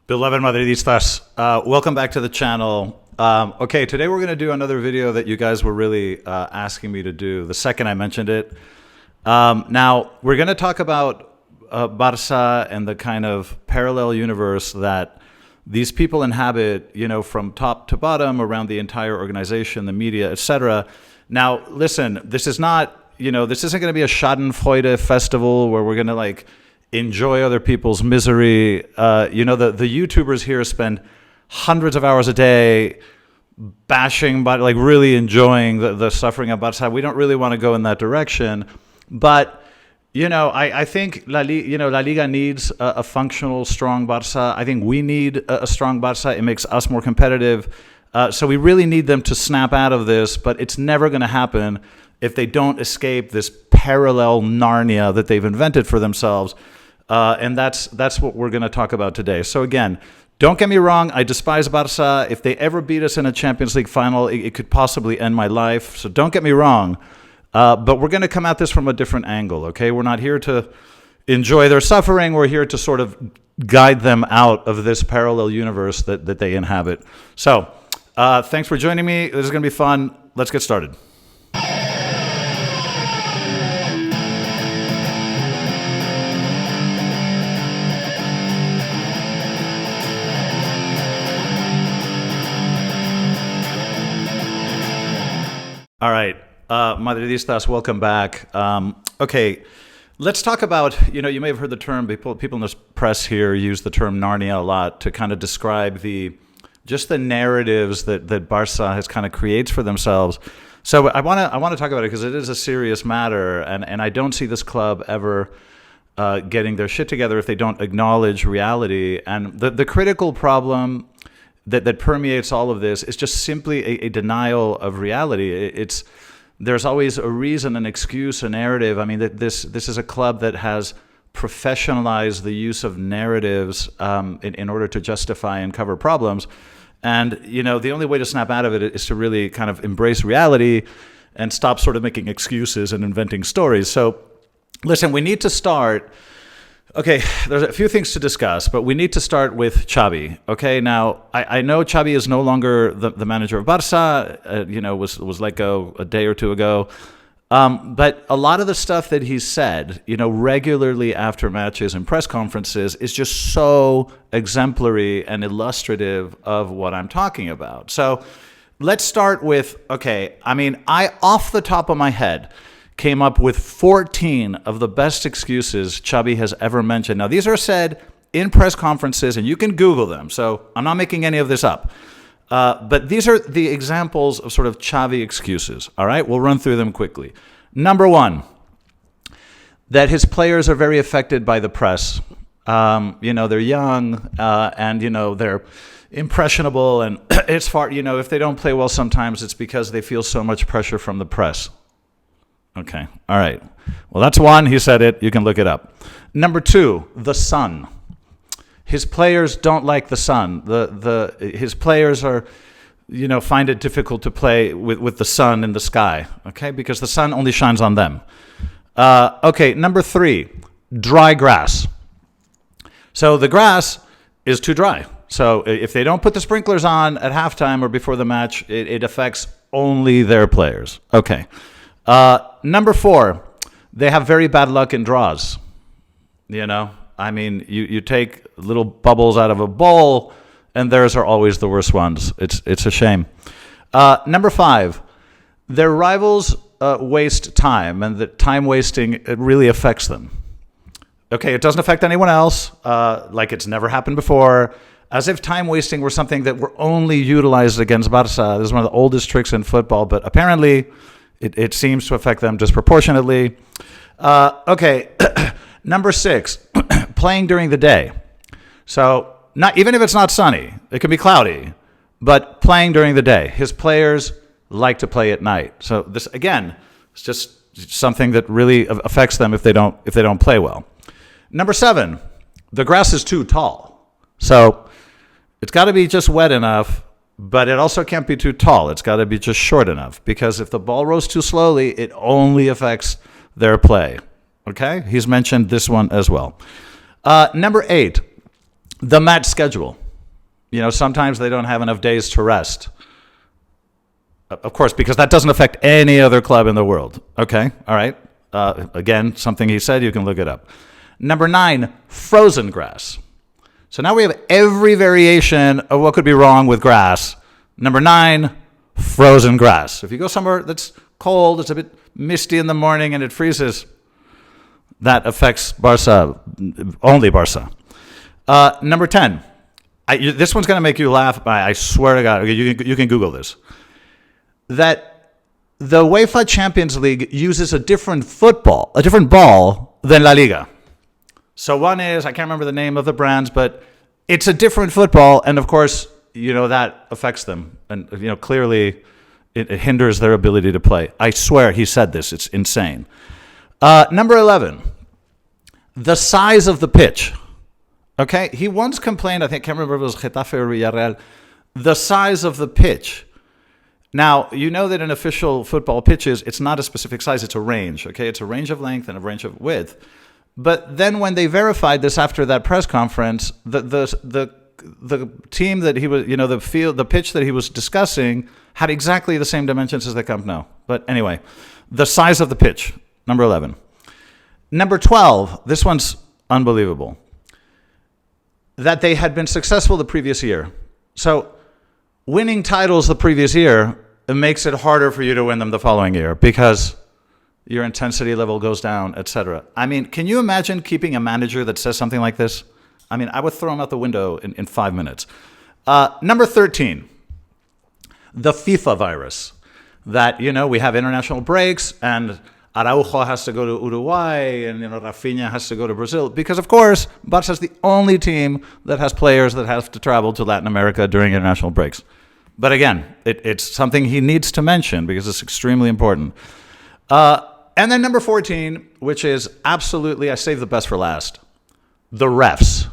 Beloved Madridistas, welcome back to the channel. Okay, today we're going to do another video that you guys were really asking me to do the second I mentioned it. Now, we're going to talk about Barca and the kind of parallel universe that these people inhabit, you know, from top to bottom around the entire organization, the media, etc. Now, listen, this is not, you know, this isn't going to be a Schadenfreude festival where we're going to like enjoy other people's misery. You know, the YouTubers here spend hundreds of hours a day bashing, but like really enjoying the suffering of Barca. We don't really want to go in that direction. But, you know, I think La Liga needs a functional, strong Barca. I think we need a strong Barca. It makes us more competitive. So we really need them to snap out of this, but it's never going to happen if they don't escape this parallel Narnia that they've invented for themselves. And that's what we're going to talk about today. So again, don't get me wrong, I despise Barca. If they ever beat us in a Champions League final, it could possibly end my life. So don't get me wrong. But we're going to come at this from a different angle, okay? We're not here to enjoy their suffering. We're here to sort of guide them out of this parallel universe that they inhabit. So thanks for joining me. This is going to be fun. Let's get started. All right, Madridistas, welcome back. Okay, let's talk about, you know, you may have heard the term, people in this press here use the term Narnia a lot to kind of describe just the narratives that Barca has kind of creates for themselves. So I want to talk about it because it is a serious matter, and I don't see this club ever getting their shit together if they don't acknowledge reality. And the critical problem that permeates all of this is just simply a denial of reality. There's always a reason, an excuse, a narrative. I mean, this is a club that has professionalized the use of narratives in order to justify and cover problems. And, you know, the only way to snap out of it is to really kind of embrace reality and stop sort of making excuses and inventing stories. So, listen, we need to start. Okay, there's a few things to discuss, but we need to start with Xavi. Okay, now I know Xavi is no longer the manager of Barca. You know, was let go a day or two ago. But a lot of the stuff that he's said, you know, regularly after matches and press conferences is just so exemplary and illustrative of what I'm talking about. So let's start with, okay, I mean, off the top of my head, came up with 14 of the best excuses Xavi has ever mentioned. Now, these are said in press conferences, and you can Google them, so I'm not making any of this up. But these are the examples of sort of Xavi excuses, all right? We'll run through them quickly. Number one, that his players are very affected by the press. You know, they're young, and, you know, they're impressionable, and it's far, you know, if they don't play well sometimes, it's because they feel so much pressure from the press. Okay, all right. Well, that's one. He said it. You can look it up. Number two, the sun. His players don't like the sun. His players are, you know, find it difficult to play with the sun in the sky, okay, because the sun only shines on them. Okay, number three, dry grass. So the grass is too dry. So if they don't put the sprinklers on at halftime or before the match, it affects only their players. Okay. Number four, they have very bad luck in draws. You know, I mean, you take little bubbles out of a bowl, and theirs are always the worst ones. It's a shame. Number five, their rivals waste time, and that time wasting, it really affects them. Okay, it doesn't affect anyone else, like it's never happened before, as if time wasting were something that were only utilized against Barca. This is one of the oldest tricks in football, but apparently it seems to affect them disproportionately. Okay, number six, playing during the day. So not even if it's not sunny, it can be cloudy, but playing during the day. His players like to play at night. So this, again, is just something that really affects them if they don't play well. Number seven, the grass is too tall. So it's got to be just wet enough, but it also can't be too tall. It's got to be just short enough, because if the ball rolls too slowly, it only affects their play. Okay? He's mentioned this one as well. Number eight, The match schedule. You know, sometimes they don't have enough days to rest. Of course, because that doesn't affect any other club in the world. Okay, all right. Again, something he said, you can look it up. Number 9, frozen grass. So now we have every variation of what could be wrong with grass. Number 9, frozen grass. If you go somewhere that's cold, it's a bit misty in the morning and it freezes, that affects Barca, only Barca. Number 10. This one's going to make you laugh. I swear to God. You can Google this. That the UEFA Champions League uses a different ball than La Liga. So one is, I can't remember the name of the brands, but it's a different football. And of course, you know, that affects them. And, you know, clearly it hinders their ability to play. I swear he said this. It's insane. Number 11, the size of the pitch. Okay, he once complained, I can't remember if it was Getafe or Villarreal, the size of the pitch. Now, you know that in official football pitches, it's not a specific size, it's a range, okay? It's a range of length and a range of width. But then when they verified this after that press conference, the team that he was, you know, the pitch that he was discussing had exactly the same dimensions as the Camp Nou. But anyway, the size of the pitch, number 11. Number 12, this one's unbelievable. That they had been successful the previous year. So winning titles the previous year, it makes it harder for you to win them the following year because your intensity level goes down, etc. I mean, can you imagine keeping a manager that says something like this? I mean, I would throw him out the window in 5 minutes. Number 13, the FIFA virus. That, you know, we have international breaks and Araujo has to go to Uruguay and, you know, Rafinha has to go to Brazil because, of course, Barca is the only team that has players that have to travel to Latin America during international breaks. But again, it's something he needs to mention because it's extremely important. And then number 14, which is absolutely, I saved the best for last, the refs.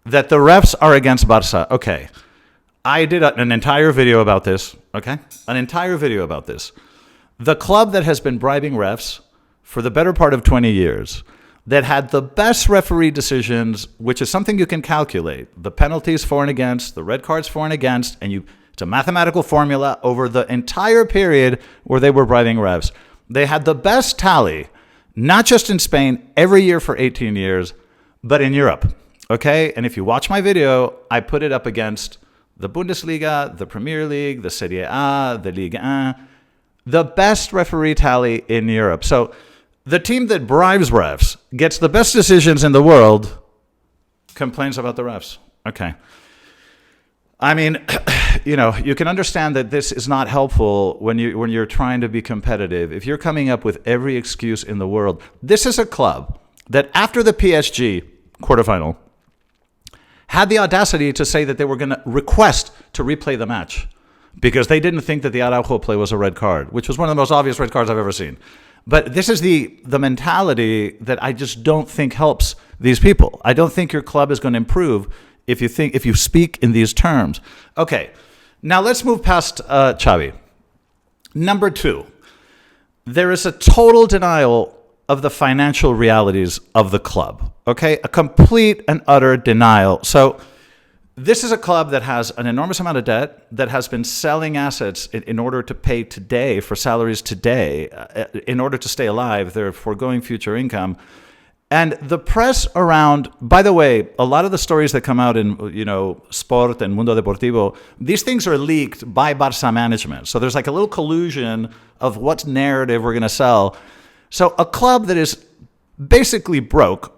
That the refs are against Barca. Okay, I did an entire video about this, okay? An entire video about this. The club that has been bribing refs for the better part of 20 years, that had the best referee decisions, which is something you can calculate, the penalties for and against, the red cards for and against, and it's a mathematical formula over the entire period where they were bribing refs. They had the best tally, not just in Spain, every year for 18 years, but in Europe, okay? And if you watch my video, I put it up against the Bundesliga, the Premier League, the Serie A, the Ligue 1, the best referee tally in Europe. So the team that bribes refs, gets the best decisions in the world, complains about the refs. Okay. I mean, you know, you can understand that this is not helpful when you're trying to be competitive. If you're coming up with every excuse in the world, this is a club that after the PSG quarterfinal had the audacity to say that they were going to request to replay the match because they didn't think that the Araujo play was a red card, which was one of the most obvious red cards I've ever seen. But this is the mentality that I just don't think helps these people. I don't think your club is going to improve if you speak in these terms. Okay, now let's move past Xavi. Number 2, there is a total denial of the financial realities of the club. Okay, a complete and utter denial. So this is a club that has an enormous amount of debt, that has been selling assets in order to pay today for salaries today, in order to stay alive. They're foregoing future income. And the press around, by the way, a lot of the stories that come out in, you know, Sport and Mundo Deportivo, these things are leaked by Barca management. So there's like a little collusion of what narrative we're going to sell. So a club that is basically broke.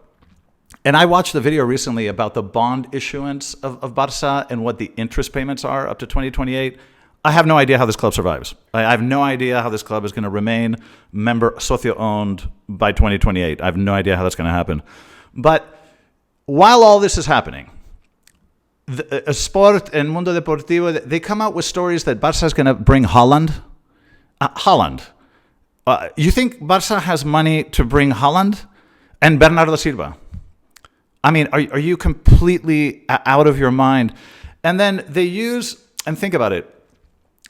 And I watched the video recently about the bond issuance of Barca and what the interest payments are up to 2028. I have no idea how this club survives. I have no idea how this club is going to remain socio-owned by 2028. I have no idea how that's going to happen. But while all this is happening, Sport and Mundo Deportivo, they come out with stories that Barca is going to bring Haaland. Haaland. You think Barca has money to bring Haaland and Bernardo Silva? I mean, are you completely out of your mind? And then they use, and think about it,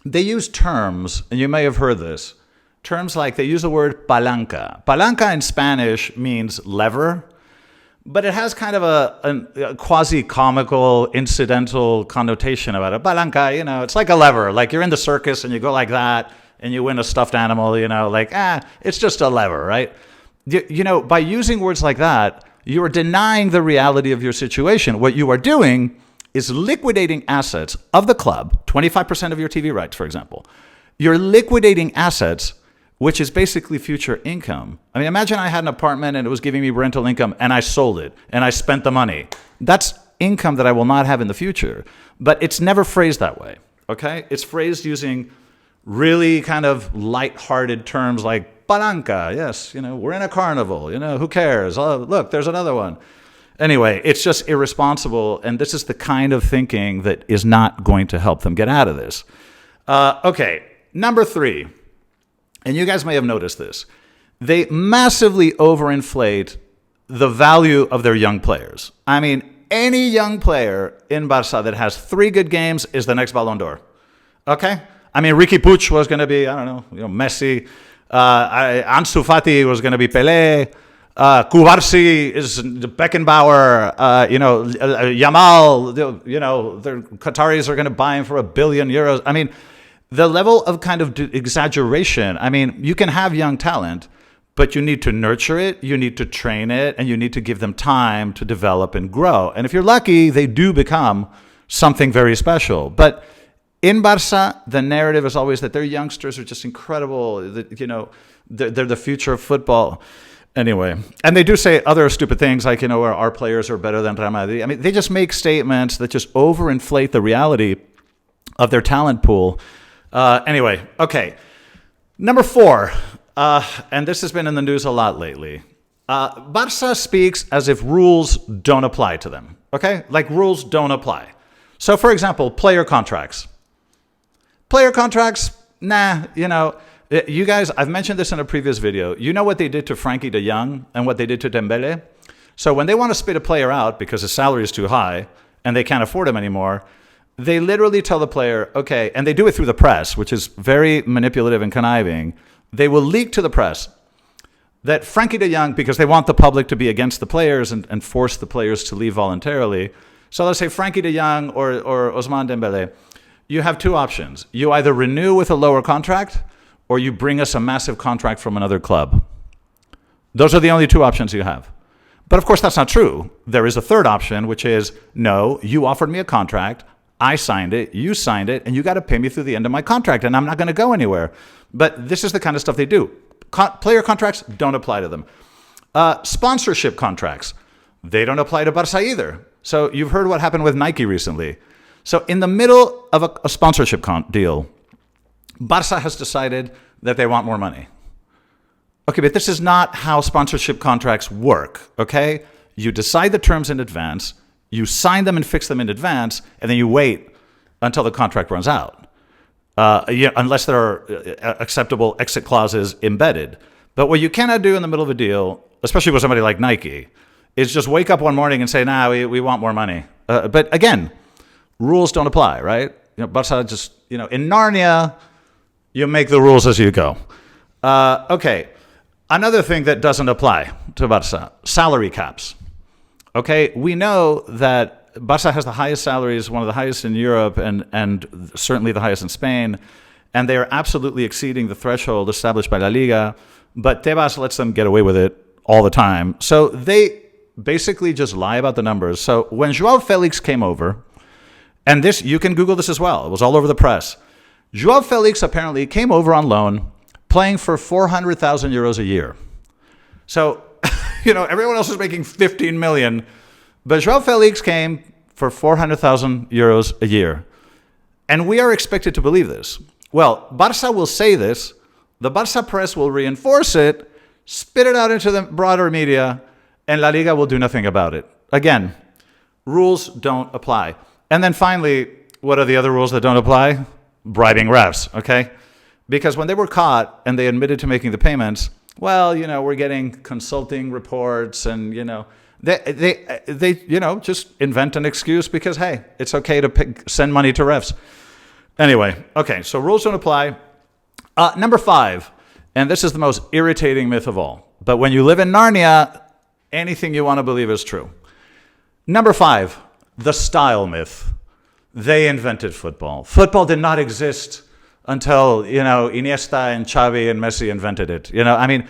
they use terms, and you may have heard this, terms like they use the word palanca. Palanca in Spanish means lever, but it has kind of a quasi-comical, incidental connotation about it. Palanca, it's like a lever. Like you're in the circus and you go like that and you win a stuffed animal, it's just a lever, right? By using words like that, you are denying the reality of your situation. What you are doing is liquidating assets of the club, 25% of your TV rights, for example. You're liquidating assets, which is basically future income. I mean, imagine I had an apartment and it was giving me rental income and I sold it and I spent the money. That's income that I will not have in the future. But it's never phrased that way, okay? It's phrased using really kind of light-hearted terms like palanca. Yes, we're in a carnival. Who cares? Oh, look, there's another one. Anyway, it's just irresponsible, and this is the kind of thinking that is not going to help them get out of this. Okay, number 3, and you guys may have noticed this. They massively overinflate the value of their young players. I mean, any young player in Barca that has 3 good games is the next Ballon d'Or. Okay? I mean, Ricky Puig was going to be, I don't know, Messi. Ansu Fati was going to be Pelé. Kubarsi is Beckenbauer, Yamal, the Qataris are going to buy him for €1 billion. I mean, the level of kind of exaggeration. I mean, you can have young talent, but you need to nurture it, you need to train it, and you need to give them time to develop and grow. And if you're lucky, they do become something very special. But in Barca, the narrative is always that their youngsters are just incredible, that, they're the future of football. Anyway, and they do say other stupid things like, our players are better than Real Madrid. I mean, they just make statements that just overinflate the reality of their talent pool. Anyway, okay. Number 4, and this has been in the news a lot lately. Barca speaks as if rules don't apply to them, okay? Like rules don't apply. So, for example, player contracts. Player contracts, nah, you guys, I've mentioned this in a previous video. You know what they did to Frankie de Jong and what they did to Dembele? So when they want to spit a player out because his salary is too high and they can't afford him anymore, they literally tell the player, okay, and they do it through the press, which is very manipulative and conniving. They will leak to the press that Frankie de Jong, because they want the public to be against the players and force the players to leave voluntarily. So let's say Frankie de Jong or Ousmane Dembele, you have 2 options. You either renew with a lower contract or you bring us a massive contract from another club. Those are the only 2 options you have. But of course, that's not true. There is a third option, which is, no, you offered me a contract, I signed it, you signed it, and you got to pay me through the end of my contract, and I'm not going to go anywhere. But this is the kind of stuff they do. Player contracts don't apply to them. Sponsorship contracts, they don't apply to Barca either. So you've heard what happened with Nike recently. So in the middle of a sponsorship deal, Barca has decided that they want more money. Okay, but this is not how sponsorship contracts work, okay? You decide the terms in advance, you sign them and fix them in advance, and then you wait until the contract runs out, unless there are acceptable exit clauses embedded. But what you cannot do in the middle of a deal, especially with somebody like Nike, is just wake up one morning and say, nah, we want more money. But again, rules don't apply, right? Barca just, in Narnia, you make the rules as you go. Okay, another thing that doesn't apply to Barca, salary caps. Okay, we know that Barca has the highest salaries, one of the highest in Europe, and certainly the highest in Spain, and they are absolutely exceeding the threshold established by La Liga, but Tebas lets them get away with it all the time. So they basically just lie about the numbers. So when Joao Felix came over, and this, you can Google this as well, it was all over the press, Joao Felix apparently came over on loan, playing for 400,000 euros a year. So, everyone else is making 15 million, but Joao Felix came for 400,000 euros a year. And we are expected to believe this. Well, Barca will say this, the Barca press will reinforce it, spit it out into the broader media, and La Liga will do nothing about it. Again, rules don't apply. And then finally, what are the other rules that don't apply? Bribing refs, okay? Because when they were caught and they admitted to making the payments, well, we're getting consulting reports and, they just invent an excuse because, hey, it's okay to send money to refs. Anyway, okay, so rules don't apply. Number 5, and this is the most irritating myth of all, but when you live in Narnia, anything you want to believe is true. Number 5, the style myth. They invented football. Football did not exist until, Iniesta and Xavi and Messi invented it. I mean,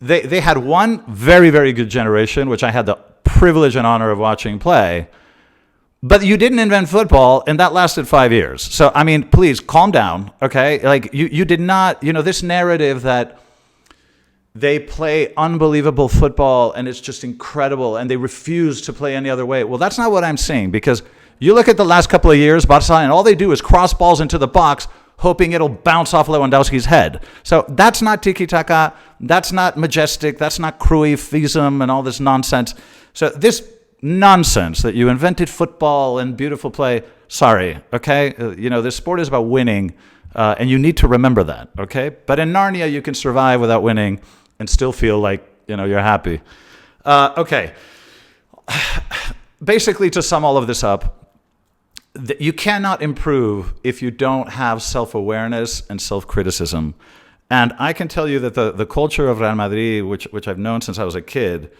they had one very, very good generation, which I had the privilege and honor of watching play. But you didn't invent football, and that lasted 5 years. So, I mean, please calm down, okay? Like, you did not, this narrative that they play unbelievable football and it's just incredible and they refuse to play any other way. Well, that's not what I'm saying, because you look at the last couple of years, Barca, and all they do is cross balls into the box, hoping it'll bounce off Lewandowski's head. So that's not tiki-taka, that's not majestic, that's not Cruyffism and all this nonsense. So this nonsense that you invented football and beautiful play, sorry, okay? This sport is about winning, and you need to remember that, okay? But in Narnia, you can survive without winning and still feel like, you're happy. Okay. Basically, to sum all of this up, you cannot improve if you don't have self-awareness and self-criticism. And I can tell you that the culture of Real Madrid, which I've known since I was a kid,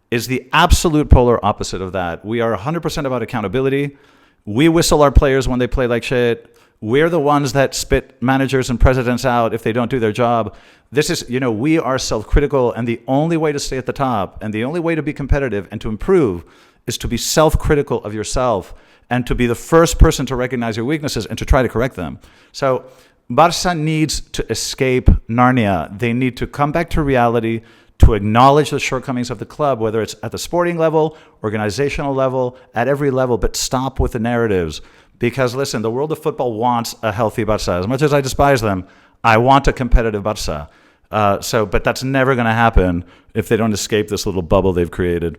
is the absolute polar opposite of that. We are 100% about accountability. We whistle our players when they play like shit. We're the ones that spit managers and presidents out if they don't do their job. This is, we are self-critical, and the only way to stay at the top and the only way to be competitive and to improve is to be self-critical of yourself and to be the first person to recognize your weaknesses and to try to correct them. So Barca needs to escape Narnia. They need to come back to reality, to acknowledge the shortcomings of the club, whether it's at the sporting level, organizational level, at every level, but stop with the narratives. Because listen, the world of football wants a healthy Barca. As much as I despise them, I want a competitive Barca. But that's never going to happen if they don't escape this little bubble they've created.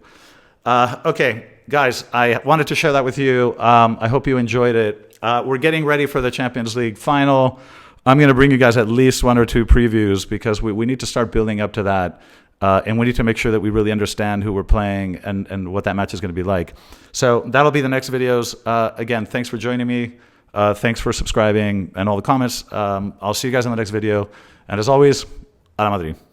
Okay, guys, I wanted to share that with you. I hope you enjoyed it. We're getting ready for the Champions League final. I'm going to bring you guys at least 1 or 2 previews because we need to start building up to that. And we need to make sure that we really understand who we're playing and what that match is going to be like. So that'll be the next videos. Again, thanks for joining me. Thanks for subscribing and all the comments. I'll see you guys in the next video. And as always, a la Madrid.